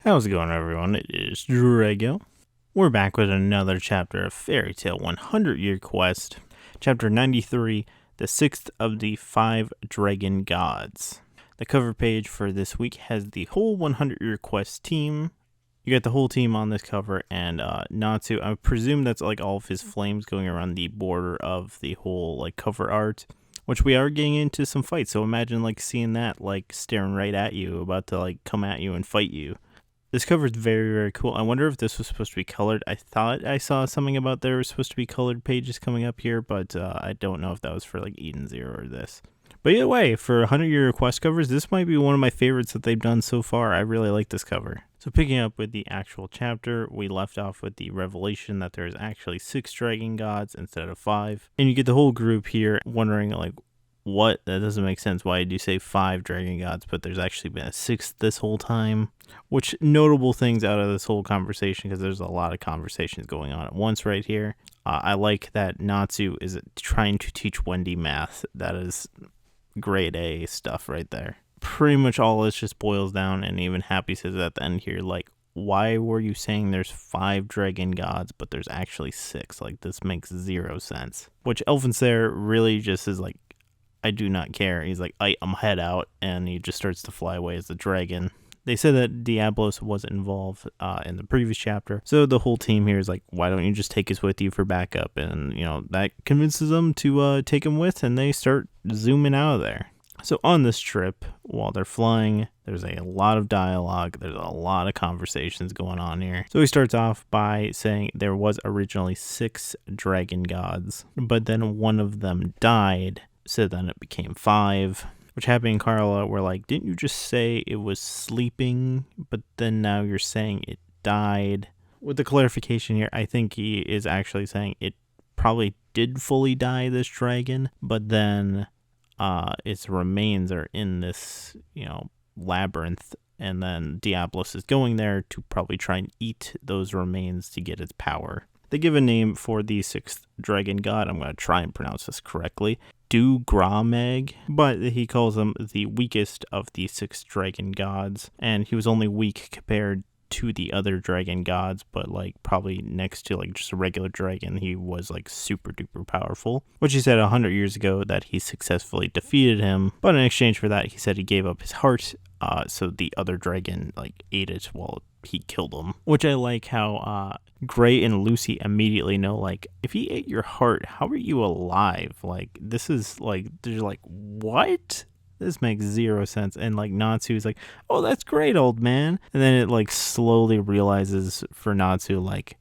How's it going, everyone? It is Drago. We're back with another chapter of Fairy Tale 100-Year Quest, Chapter 93, The Sixth of the Five Dragon Gods. The cover page for this week has the whole 100-Year Quest team. You got the whole team on this cover, and Natsu, I presume that's like all of his flames going around the border of the whole like cover art, which we are getting into some fights. So imagine like seeing that like staring right at you, about to like come at you and fight you. This cover is very, very cool. I wonder if this was supposed to be colored. I thought I saw something about there was supposed to be colored pages coming up here, but I don't know if that was for like Eden Zero or this. But either way, for 100-Year Quest covers, this might be one of my favorites that they've done so far. I really like this cover. So picking up with the actual chapter, we left off with the revelation that there's actually 6 dragon gods instead of 5. And you get the whole group here wondering like, what? That doesn't make sense. Why did you say 5 dragon gods, but there's actually been a 6th this whole time? Which notable things out of this whole conversation, because there's a lot of conversations going on at once right here. I like that Natsu is trying to teach Wendy math. That is grade A stuff right there. Pretty much all this just boils down, and even Happy says at the end here, like, why were you saying there's 5 dragon gods, but there's actually 6? Like, this makes 0 sense. Which Elfin there really just is like, I do not care. He's like, I'm head out, and he just starts to fly away as the dragon. They said that Diablos wasn't involved in the previous chapter, so the whole team here is like, why don't you just take us with you for backup? And, you know, that convinces them to take him with, and they start zooming out of there. So on this trip, while they're flying, there's a lot of dialogue, there's a lot of conversations going on here. So he starts off by saying there was originally 6 dragon gods, but then one of them died. So then it became 5, which Happy and Carla were like, didn't you just say it was sleeping, but then now you're saying it died? With the clarification here, I think he is actually saying it probably did fully die, this dragon, but then its remains are in this, labyrinth, and then Diablos is going there to probably try and eat those remains to get its power. They give a name for the 6th dragon god. I'm going to try and pronounce this correctly. Dragonification, but he calls him the weakest of the 6 dragon gods, and he was only weak compared to the other dragon gods, but like probably next to like just a regular dragon, he was like super duper powerful, which he said 100 years ago that he successfully defeated him, but in exchange for that he said he gave up his heart, so the other dragon like ate it while he killed him. Which I like how Gray and Lucy immediately know, like, if he ate your heart, how are you alive? Like, this is like, they're like, what? This makes 0 sense. And like Natsu's like, oh, that's great, old man. And then it like slowly realizes for Natsu, like,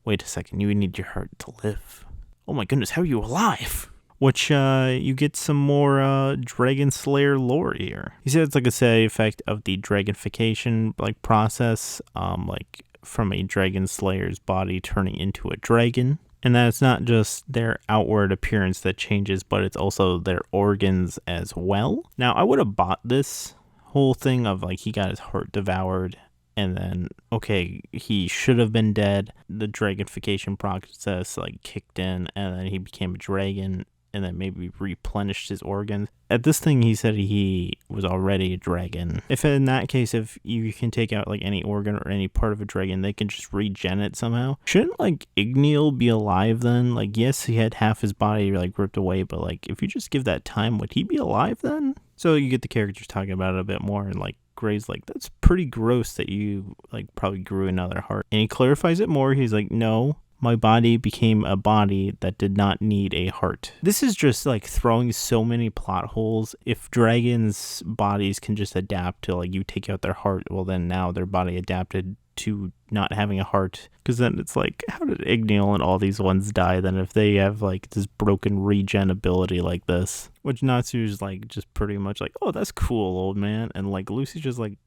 wait a second, you need your heart to live. Oh my goodness, how are you alive? Which you get some more Dragon Slayer lore here. He said it's like a side effect of the Dragonification like process, like from a Dragon Slayer's body turning into a dragon. And that it's not just their outward appearance that changes, but it's also their organs as well. Now, I would have bought this whole thing of like he got his heart devoured, and then, okay, he should have been dead. The Dragonification process like kicked in, and then he became a dragon, and then maybe replenished his organs. At this thing, he said he was already a dragon. If in that case, if you can take out like any organ or any part of a dragon, they can just regen it somehow. Shouldn't like Igneal be alive then? Like, yes, he had half his body like ripped away, but like if you just give that time, would he be alive then? So you get the characters talking about it a bit more, and like Gray's like, that's pretty gross that you like probably grew another heart. And he clarifies it more. He's like, no, my body became a body that did not need a heart. This is just like throwing so many plot holes. If dragons' bodies can just adapt to like you take out their heart, well then now their body adapted to not having a heart. Because then it's like, how did Igneal and all these ones die then if they have like this broken regen ability like this? Which Natsu's like just pretty much like, oh, that's cool, old man. And like Lucy's just like,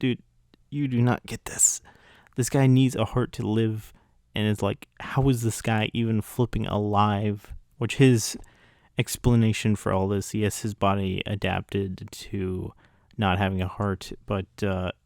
dude, you do not get this. This guy needs a heart to live. And it's like, how is this guy even flipping alive? Which his explanation for all this, yes, his body adapted to not having a heart, but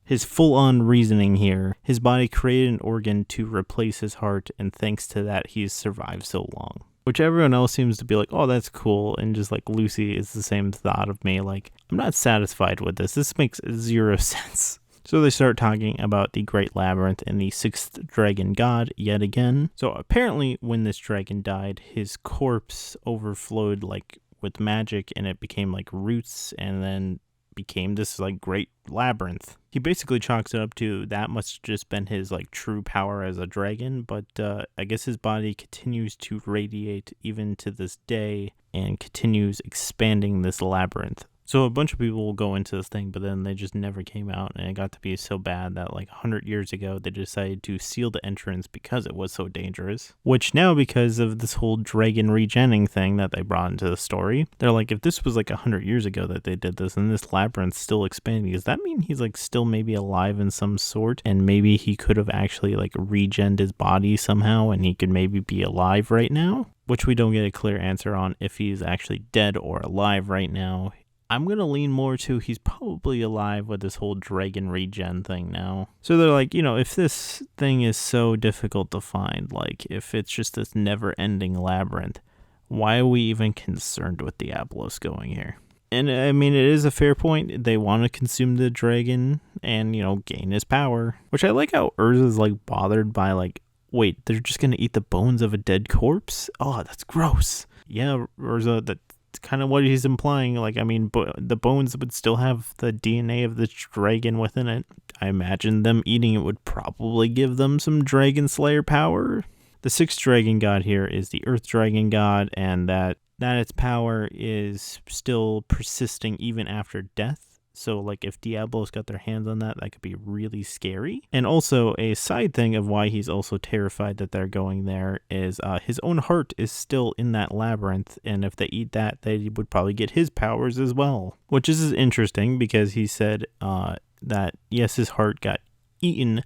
his full-on reasoning here, his body created an organ to replace his heart, and thanks to that, he's survived so long. Which everyone else seems to be like, oh, that's cool, and just like Lucy is the same thought of me, like, I'm not satisfied with this. This makes 0 sense. So they start talking about the Great Labyrinth and the sixth dragon god yet again. So apparently when this dragon died, his corpse overflowed like with magic and it became like roots and then became this like great labyrinth. He basically chalks it up to that must have just been his like true power as a dragon, but I guess his body continues to radiate even to this day and continues expanding this labyrinth. So a bunch of people will go into this thing, but then they just never came out, and it got to be so bad that like 100 years ago, they decided to seal the entrance because it was so dangerous. Which now, because of this whole dragon regenning thing that they brought into the story, they're like, if this was like 100 years ago that they did this, and this labyrinth's still expanding, does that mean he's like still maybe alive in some sort? And maybe he could have actually like regened his body somehow, and he could maybe be alive right now? Which we don't get a clear answer on if he's actually dead or alive right now. I'm going to lean more to he's probably alive with this whole dragon regen thing now. So they're like, if this thing is so difficult to find, like if it's just this never-ending labyrinth, why are we even concerned with Diablos going here? And I mean, it is a fair point. They want to consume the dragon and, gain his power. Which I like how Urza's like bothered by like, wait, they're just going to eat the bones of a dead corpse? Oh, that's gross. Yeah, Urza, that's kind of what he's implying. Like, I mean, the bones would still have the DNA of the dragon within it. I imagine them eating it would probably give them some dragon slayer power. The sixth dragon god here is the earth dragon god, and that its power is still persisting even after death. So, like, if Diablos got their hands on that could be really scary. And also, a side thing of why he's also terrified that they're going there is his own heart is still in that labyrinth, and if they eat that, they would probably get his powers as well. Which is interesting, because he said that, yes, his heart got eaten,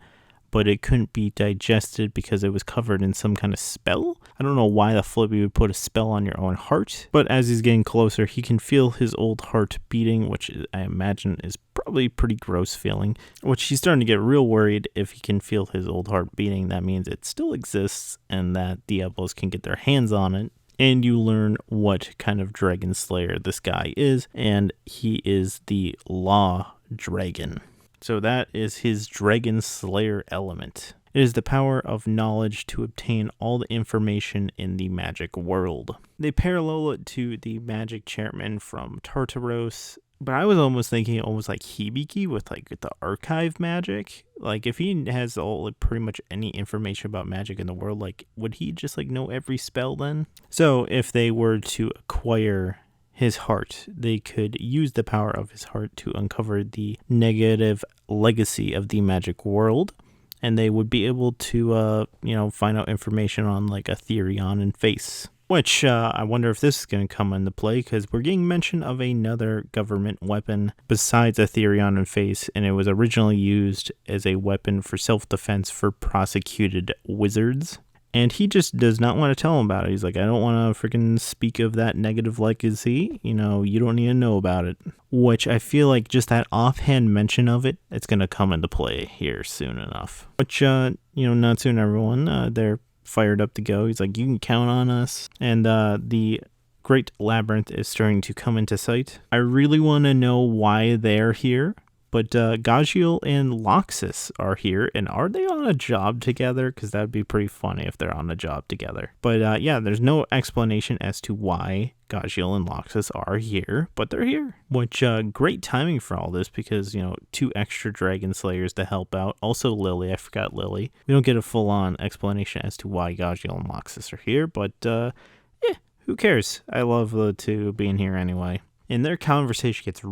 but it couldn't be digested because it was covered in some kind of spell. I don't know why the flip you would put a spell on your own heart, but as he's getting closer, he can feel his old heart beating, which I imagine is probably a pretty gross feeling, which he's starting to get real worried. If he can feel his old heart beating, that means it still exists and that Diablos can get their hands on it. And you learn what kind of dragon slayer this guy is, and he is the Law Dragon. So that is his Dragon Slayer element. It is the power of knowledge to obtain all the information in the magic world. They parallel it to the magic chairman from Tartaros, but I was almost thinking almost like Hibiki with like the archive magic. Like if he has all like pretty much any information about magic in the world, like would he just like know every spell then? So if they were to acquire his heart, they could use the power of his heart to uncover the negative legacy of the magic world, and they would be able to, find out information on like a Therion and Face. Which I wonder if this is going to come into play, because we're getting mention of another government weapon besides a Therion and Face, and it was originally used as a weapon for self-defense for prosecuted wizards. And he just does not want to tell him about it. He's like, I don't want to freaking speak of that negative legacy. You don't need to know about it. Which I feel like just that offhand mention of it, it's going to come into play here soon enough. Which, not soon, everyone. They're fired up to go. He's like, you can count on us. And the Great Labyrinth is starting to come into sight. I really want to know why they're here. But Gajiel and Loxus are here, and are they on a job together? Because that would be pretty funny if they're on a job together. But there's no explanation as to why Gajiel and Loxus are here, but they're here. Which, great timing for all this, because, 2 extra Dragon Slayers to help out. Also Lily, I forgot Lily. We don't get a full-on explanation as to why Gajiel and Loxus are here, but, who cares? I love the 2 being here anyway. And their conversation gets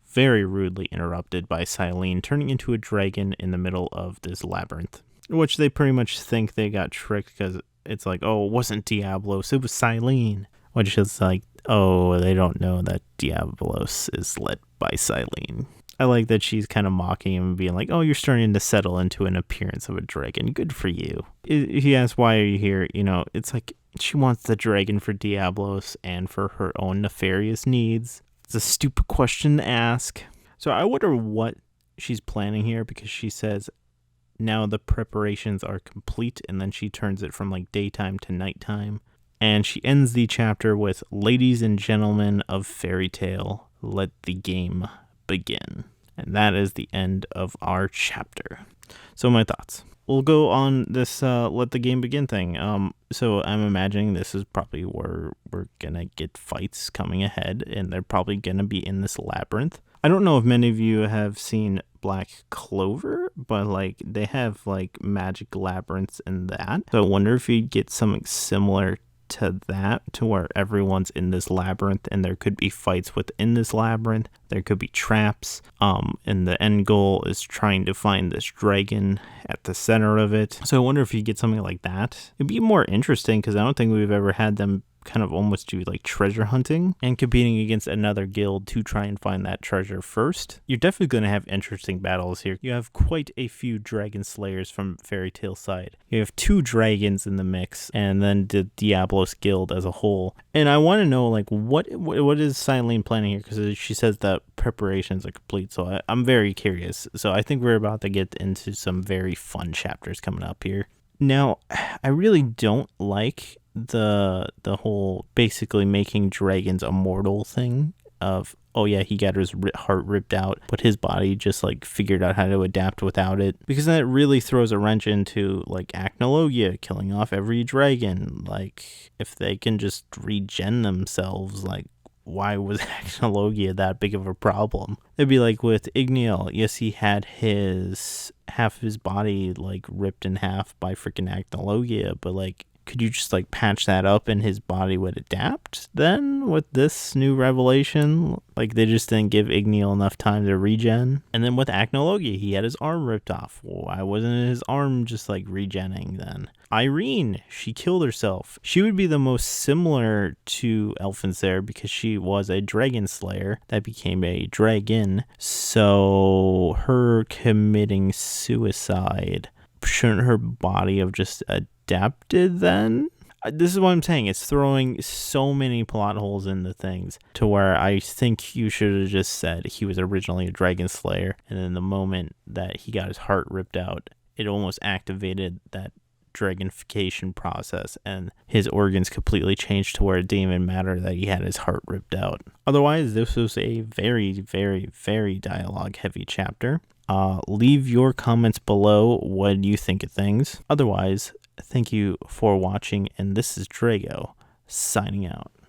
very rudely interrupted by Silene turning into a dragon in the middle of this labyrinth, which they pretty much think they got tricked because it's like, oh, it wasn't Diablos, it was Silene, which is like, oh, they don't know that Diablos is led by Silene. I like that she's kind of mocking him and being like, oh, you're starting to settle into an appearance of a dragon. Good for you. He asks, why are you here? It's like she wants the dragon for Diablos and for her own nefarious needs. It's a stupid question to ask. So I wonder what she's planning here, because she says now the preparations are complete, and then she turns it from like daytime to nighttime. And she ends the chapter with, ladies and gentlemen of fairy tale, let the game begin. And that is the end of our chapter. So my thoughts. We'll go on this let the game begin thing. So I'm imagining this is probably where we're gonna get fights coming ahead, and they're probably gonna be in this labyrinth. I don't know if many of you have seen Black Clover, but like they have like magic labyrinths in that. So I wonder if you'd get something similar to that, to where everyone's in this labyrinth and there could be fights within this labyrinth. There could be traps, and the end goal is trying to find this dragon at the center of it. So I wonder if you get something like that. It'd be more interesting because I don't think we've ever had them kind of almost do like treasure hunting and competing against another guild to try and find that treasure first. You're definitely going to have interesting battles here. You have quite a few dragon slayers from Fairy Tail side. You have 2 dragons in the mix, and then the Diablos guild as a whole. And I want to know like what is Silene planning here, because she says that preparations are complete. So I'm very curious. So I think we're about to get into some very fun chapters coming up here. Now, I really don't like the whole basically making dragons immortal thing of, oh yeah, he got his heart ripped out, but his body just like figured out how to adapt without it, because that really throws a wrench into like Acnologia killing off every dragon. Like if they can just regen themselves, like why was Acnologia that big of a problem? It'd be like with Igniel. Yes, he had half his body like ripped in half by freaking Acnologia, but like could you just like patch that up and his body would adapt then with this new revelation? Like they just didn't give Igniel enough time to regen. And then with Acnologia, he had his arm ripped off. Why wasn't his arm just like regenning then? Irene, she killed herself. She would be the most similar to Elfensair because she was a dragon slayer that became a dragon. So her committing suicide, shouldn't her body have just adapted then? This is what I'm saying. It's throwing so many plot holes into things to where I think you should have just said he was originally a dragon slayer, and then the moment that he got his heart ripped out, it almost activated that Dragonification process and his organs completely changed to where it didn't even matter that he had his heart ripped out. Otherwise, this was a very, very, very dialogue heavy chapter. Leave your comments below what you think of things. Otherwise, thank you for watching, and this is Drago signing out.